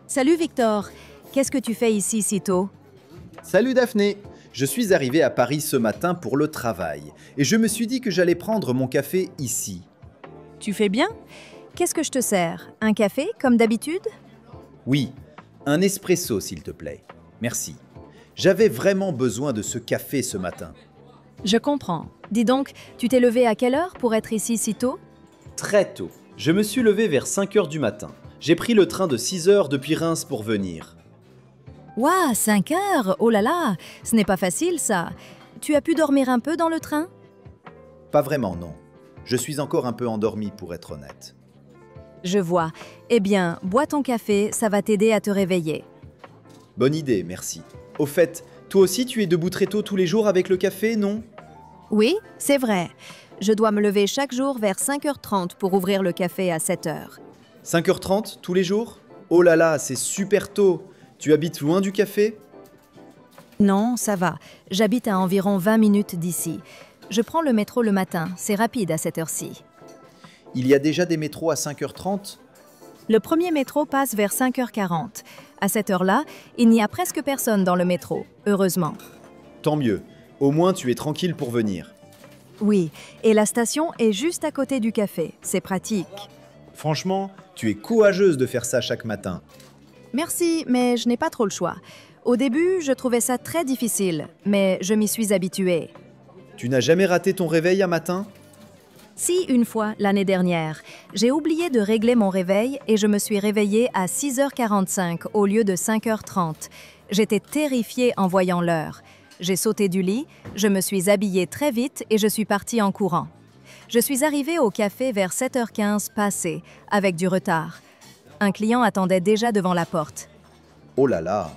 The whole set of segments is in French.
Salut Victor, qu'est-ce que tu fais ici si tôt? Salut Daphné! Je suis arrivé à Paris ce matin pour le travail et je me suis dit que j'allais prendre mon café ici. Tu fais bien? Qu'est-ce que je te sers? Un café, comme d'habitude? Oui, un espresso s'il te plaît. Merci. J'avais vraiment besoin de ce café ce matin. Je comprends. Dis donc, tu t'es levé à quelle heure pour être ici si tôt? Très tôt. Je me suis levé vers 5 heures du matin. J'ai pris le train de 6 heures depuis Reims pour venir. Ouah, 5 heures! Oh là là, ce n'est pas facile ça. Tu as pu dormir un peu dans le train? Pas vraiment, non. Je suis encore un peu endormi pour être honnête. Je vois. Eh bien, bois ton café, ça va t'aider à te réveiller. Bonne idée, merci. Au fait, toi aussi tu es debout très tôt tous les jours avec le café, non? Oui, c'est vrai. Je dois me lever chaque jour vers 5h30 pour ouvrir le café à 7h. 5h30 tous les jours? Oh là là, c'est super tôt. Tu habites loin du café? Non, ça va. J'habite à environ 20 minutes d'ici. Je prends le métro le matin, c'est rapide à cette heure-ci. Il y a déjà des métros à 5h30? Le premier métro passe vers 5h40. À cette heure-là, il n'y a presque personne dans le métro, heureusement. Tant mieux. Au moins tu es tranquille pour venir. Oui, et la station est juste à côté du café, c'est pratique. Franchement, tu es courageuse de faire ça chaque matin. Merci, mais je n'ai pas trop le choix. Au début, je trouvais ça très difficile, mais je m'y suis habituée. Tu n'as jamais raté ton réveil un matin? Si, une fois, l'année dernière, j'ai oublié de régler mon réveil et je me suis réveillée à 6h45 au lieu de 5h30. J'étais terrifiée en voyant l'heure. J'ai sauté du lit, je me suis habillée très vite et je suis partie en courant. Je suis arrivée au café vers 7h15 passé, avec du retard. Un client attendait déjà devant la porte. Oh là là!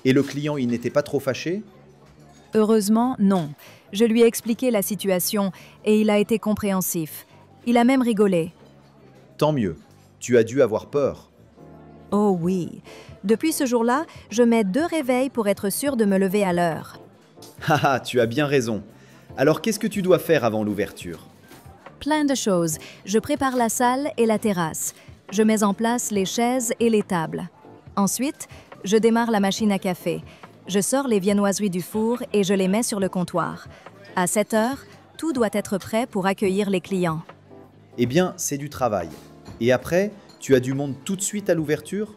Et le client, il n'était pas trop fâché? Heureusement, non. Je lui ai expliqué la situation et il a été compréhensif. Il a même rigolé. Tant mieux. Tu as dû avoir peur. Oh oui. Depuis ce jour-là, je mets 2 réveils pour être sûre de me lever à l'heure. Haha, tu as bien raison. Alors qu'est-ce que tu dois faire avant l'ouverture? Plein de choses. Je prépare la salle et la terrasse. Je mets en place les chaises et les tables. Ensuite, je démarre la machine à café. Je sors les viennoiseries du four et je les mets sur le comptoir. À 7 heures, tout doit être prêt pour accueillir les clients. Eh bien, c'est du travail. Et après, tu as du monde tout de suite à l'ouverture?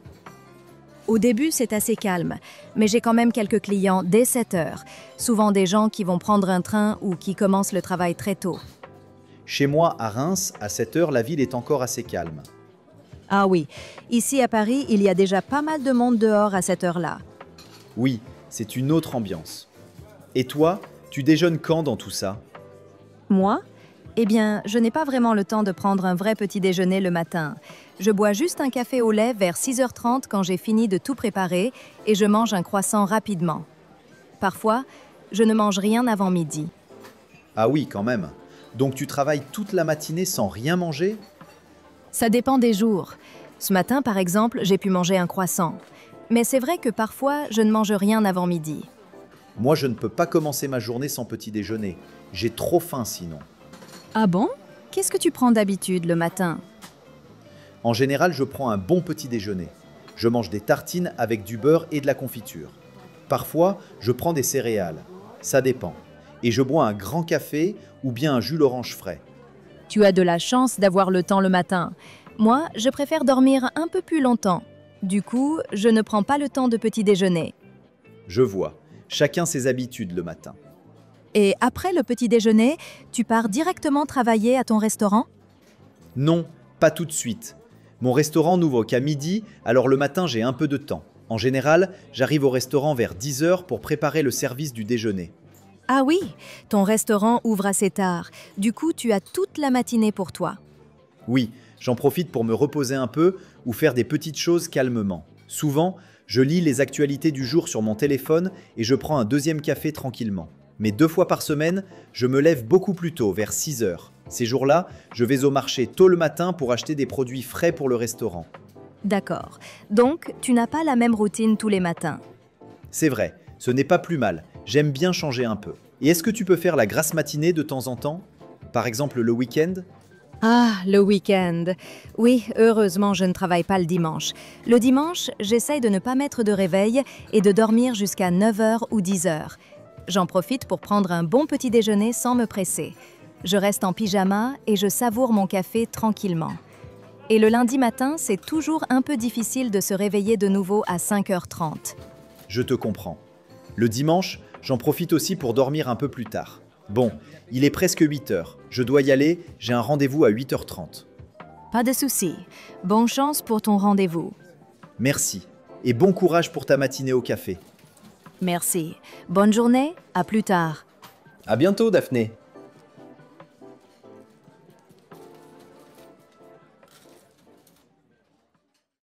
Au début, c'est assez calme, mais j'ai quand même quelques clients dès 7 heures. Souvent des gens qui vont prendre un train ou qui commencent le travail très tôt. Chez moi, à Reims, à 7 heures, la ville est encore assez calme. Ah oui, ici à Paris, il y a déjà pas mal de monde dehors à cette heure-là. Oui, c'est une autre ambiance. Et toi, tu déjeunes quand dans tout ça? Moi? Eh bien, je n'ai pas vraiment le temps de prendre un vrai petit déjeuner le matin. Je bois juste un café au lait vers 6h30 quand j'ai fini de tout préparer et je mange un croissant rapidement. Parfois, je ne mange rien avant midi. Ah oui, quand même. Donc tu travailles toute la matinée sans rien manger? Ça dépend des jours. Ce matin, par exemple, j'ai pu manger un croissant. Mais c'est vrai que parfois, je ne mange rien avant midi. Moi, je ne peux pas commencer ma journée sans petit déjeuner. J'ai trop faim sinon. Ah bon? Qu'est-ce que tu prends d'habitude le matin? En général, je prends un bon petit déjeuner. Je mange des tartines avec du beurre et de la confiture. Parfois, je prends des céréales. Ça dépend. Et je bois un grand café ou bien un jus d'orange frais. Tu as de la chance d'avoir le temps le matin. Moi, je préfère dormir un peu plus longtemps. Du coup, je ne prends pas le temps de petit déjeuner. Je vois. Chacun ses habitudes le matin. Et après le petit déjeuner, tu pars directement travailler à ton restaurant? Non, pas tout de suite. Mon restaurant n'ouvre qu'à midi, alors le matin j'ai un peu de temps. En général, j'arrive au restaurant vers 10 heures pour préparer le service du déjeuner. Ah oui, ton restaurant ouvre assez tard. Du coup, tu as toute la matinée pour toi. Oui, j'en profite pour me reposer un peu ou faire des petites choses calmement. Souvent, je lis les actualités du jour sur mon téléphone et je prends un deuxième café tranquillement. Mais 2 fois par semaine, je me lève beaucoup plus tôt, vers 6 heures. Ces jours-là, je vais au marché tôt le matin pour acheter des produits frais pour le restaurant. D'accord. Donc, tu n'as pas la même routine tous les matins. C'est vrai, ce n'est pas plus mal. J'aime bien changer un peu. Et est-ce que tu peux faire la grasse matinée de temps en temps? Par exemple le week-end? Ah, le week-end. Oui, heureusement, je ne travaille pas le dimanche. Le dimanche, j'essaye de ne pas mettre de réveil et de dormir jusqu'à 9 heures ou 10 heures. J'en profite pour prendre un bon petit déjeuner sans me presser. Je reste en pyjama et je savoure mon café tranquillement. Et le lundi matin, c'est toujours un peu difficile de se réveiller de nouveau à 5h30. Je te comprends. Le dimanche, j'en profite aussi pour dormir un peu plus tard. Bon, il est presque 8 heures. Je dois y aller, j'ai un rendez-vous à 8h30. Pas de souci. Bonne chance pour ton rendez-vous. Merci. Et bon courage pour ta matinée au café. Merci. Bonne journée, à plus tard. À bientôt, Daphné.